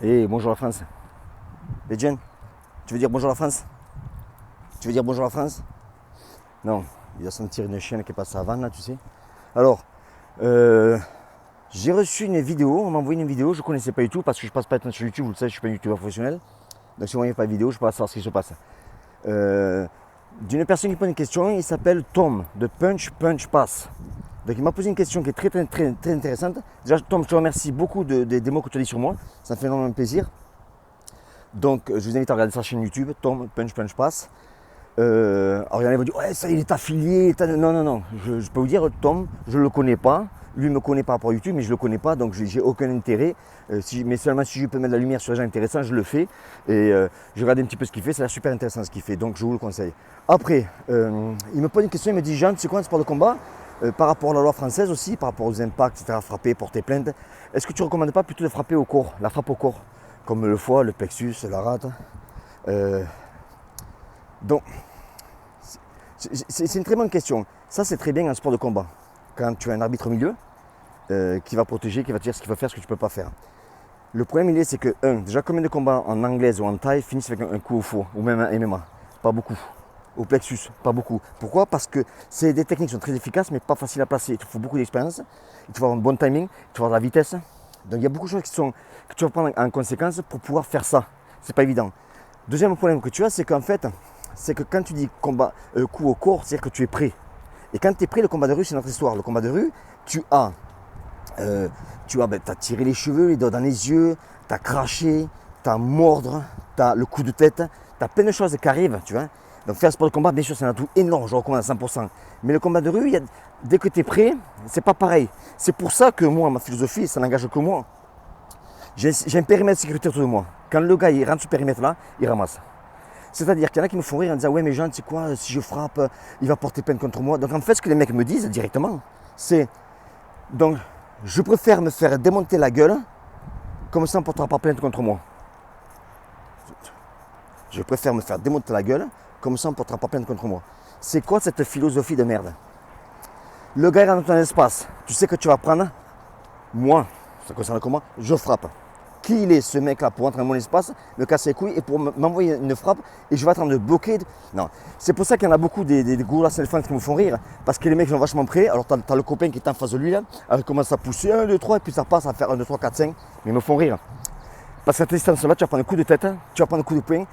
Hey, bonjour la France. Et Jen, tu veux dire bonjour la France? Tu veux dire bonjour la France? Non, il va sentir une chienne qui passe à Vannes là, tu sais. Alors, j'ai reçu une vidéo, on m'a envoyé une vidéo, je ne connaissais pas du tout parce que je passe pas de temps sur YouTube, vous le savez, je suis pas un youtubeur professionnel. Donc si vous ne voyez pas de vidéo, je ne peux pas savoir ce qui se passe. D'une personne qui pose une question, il s'appelle Tom de Punch Punch Pass. Donc il m'a posé une question qui est très intéressante. Déjà Tom, je te remercie beaucoup des mots que tu as dit sur moi, ça me fait énormément plaisir. Donc je vous invite à regarder sa chaîne YouTube, Tom Punch Punch Pass. Alors il y en a qui vont dire ouais ça il est affilié. Non, je peux vous dire Tom, je ne le connais pas. Lui me connaît par rapport à YouTube, mais je ne le connais pas, donc j'ai aucun intérêt. Mais seulement si je peux mettre la lumière sur les gens intéressants, je le fais. Et je regarde un petit peu ce qu'il fait, c'est super intéressant ce qu'il fait, donc je vous le conseille. Après, il me pose une question, il me dit Jean, tu sais quoi un sport de combat par rapport à la loi française aussi, par rapport aux impacts, etc., frapper, porter plainte, est-ce que tu ne recommandes pas plutôt de frapper au corps, la frappe au corps, comme le foie, le plexus, la rate Donc, c'est une très bonne question. Ça, c'est très bien en sport de combat. Quand tu as un arbitre au milieu qui va protéger, qui va te dire ce qu'il faut faire, ce que tu ne peux pas faire. Le problème, il est, c'est que, déjà, combien de combats en anglaise ou en thaï finissent avec un coup au foie, ou même un MMA? Pas beaucoup. Au plexus, pas beaucoup. Pourquoi? Parce que c'est des techniques qui sont très efficaces, mais pas faciles à placer. Il te faut beaucoup d'expérience, il faut avoir un bon timing, il faut avoir de la vitesse. Donc, il y a beaucoup de choses que tu vas prendre en conséquence pour pouvoir faire ça. C'est pas évident. Deuxième problème que tu as, c'est qu'en fait, c'est que quand tu dis combat, coup au corps, c'est-à-dire que tu es prêt. Et quand tu es prêt, le combat de rue, c'est notre histoire. Le combat de rue, tu as tiré les cheveux, les doigts dans les yeux, tu as craché, tu as mordre, tu as le coup de tête, tu as plein de choses qui arrivent, tu vois. Donc faire un sport de combat, bien sûr, c'est un atout énorme, je recommande à 100%. Mais le combat de rue, dès que tu es prêt, c'est pas pareil. C'est pour ça que moi, ma philosophie, ça n'engage que moi. J'ai un périmètre de sécurité autour de moi. Quand le gars il rentre ce périmètre-là, il ramasse. C'est-à-dire qu'il y en a qui me font rire en disant ouais mais Jean, tu sais quoi, si je frappe, il va porter plainte contre moi. Donc en fait, ce que les mecs me disent directement, c'est donc je préfère me faire démonter la gueule, comme ça on ne portera pas plainte contre moi. Je préfère me faire démonter la gueule, comme ça on ne portera pas plainte contre moi. C'est quoi cette philosophie de merde? Le gars est dans ton espace, tu sais que tu vas prendre, moi, ça concerne comment, je frappe. Qui il est ce mec-là pour entrer dans mon espace, me casser les couilles et pour m'envoyer une frappe et je vais attendre de bloquer. Non, c'est pour ça qu'il y en a beaucoup des gorillas self-défense qui me font rire parce que les mecs sont vachement prêts. Alors t'as le copain qui est en face de lui là, il commence à pousser 1, 2, 3 et puis ça passe à faire 1, 2, 3, 4, 5. Mais ils me font rire. Parce qu'à cette distance-là, tu vas prendre un coup de tête, tu vas prendre un coup de poing.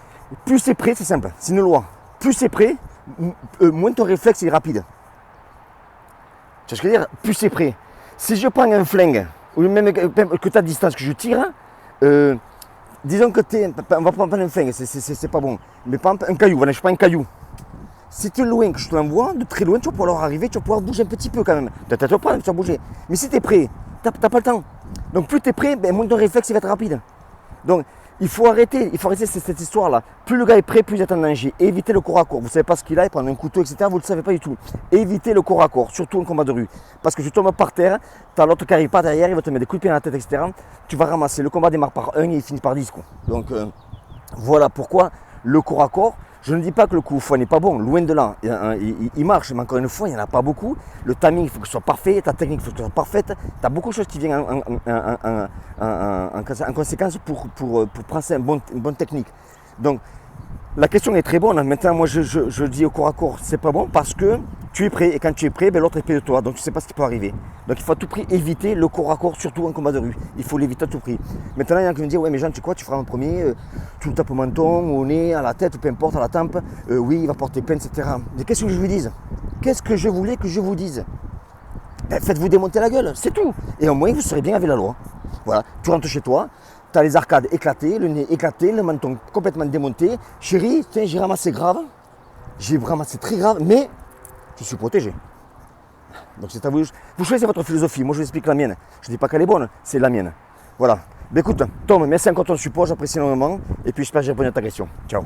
Plus c'est prêt, c'est simple, c'est une loi. Plus c'est prêt, moins ton réflexe est rapide. Tu vois ce que je veux dire? Plus c'est prêt. Si je prends un flingue, ou même que tu as distance, que je tire, disons que on va prendre un flingue, c'est pas bon. Mais par exemple, un caillou, voilà, je prends un caillou. Si tu es loin, que je te l'envoie, de très loin, tu vas pouvoir arriver, tu vas pouvoir bouger un petit peu quand même. Tu vas bouger. Mais si tu es prêt, tu n'as pas le temps. Donc plus tu es prêt, moins ton réflexe il va être rapide. Donc il faut arrêter cette histoire-là. Plus le gars est prêt, plus il est en danger. Évitez le corps à corps. Vous ne savez pas ce qu'il a, il prend un couteau, etc. Vous ne le savez pas du tout. Évitez le corps à corps, surtout en combat de rue. Parce que tu tombes par terre, tu as l'autre qui n'arrive pas derrière, il va te mettre des coups de pied dans la tête, etc. Tu vas ramasser. Le combat démarre par 1 et il finit par 10. Quoi. Donc voilà pourquoi le corps à corps. Je ne dis pas que le coup au foie n'est pas bon, loin de là, il marche, mais encore une fois, il n'y en a pas beaucoup. Le timing, il faut que ce soit parfait, ta technique, il faut que ce soit parfaite. Tu as beaucoup de choses qui viennent en conséquence pour prendre une bonne technique. Donc, la question est très bonne. Maintenant, moi, je dis au corps à corps, c'est pas bon parce que tu es prêt. Et quand tu es prêt, l'autre est prêt de toi. Donc, tu ne sais pas ce qui peut arriver. Donc, il faut à tout prix éviter le corps à corps, surtout en combat de rue. Il faut l'éviter à tout prix. Maintenant, il y en a qui me disent, ouais, mais Jean, tu sais quoi, tu feras un premier, tu le tapes au menton, au nez, à la tête, peu importe, à la tempe. Oui, il va porter plainte, etc. Mais qu'est-ce que je lui dise? Qu'est-ce que je voulais que je vous dise? Ben, faites-vous démonter la gueule, c'est tout. Et au moins, vous serez bien avec la loi. Voilà, tu rentres chez toi. Tu as les arcades éclatées, le nez éclaté, le menton complètement démonté. Chérie, tiens, j'ai ramassé grave. J'ai ramassé très grave, mais je suis protégé. Donc c'est à vous. Vous choisissez votre philosophie. Moi, je vous explique la mienne. Je ne dis pas qu'elle est bonne, c'est la mienne. Voilà. Ben, écoute, Tom, merci encore de ton support, j'apprécie énormément. Et puis, j'espère que j'ai répondu à ta question. Ciao.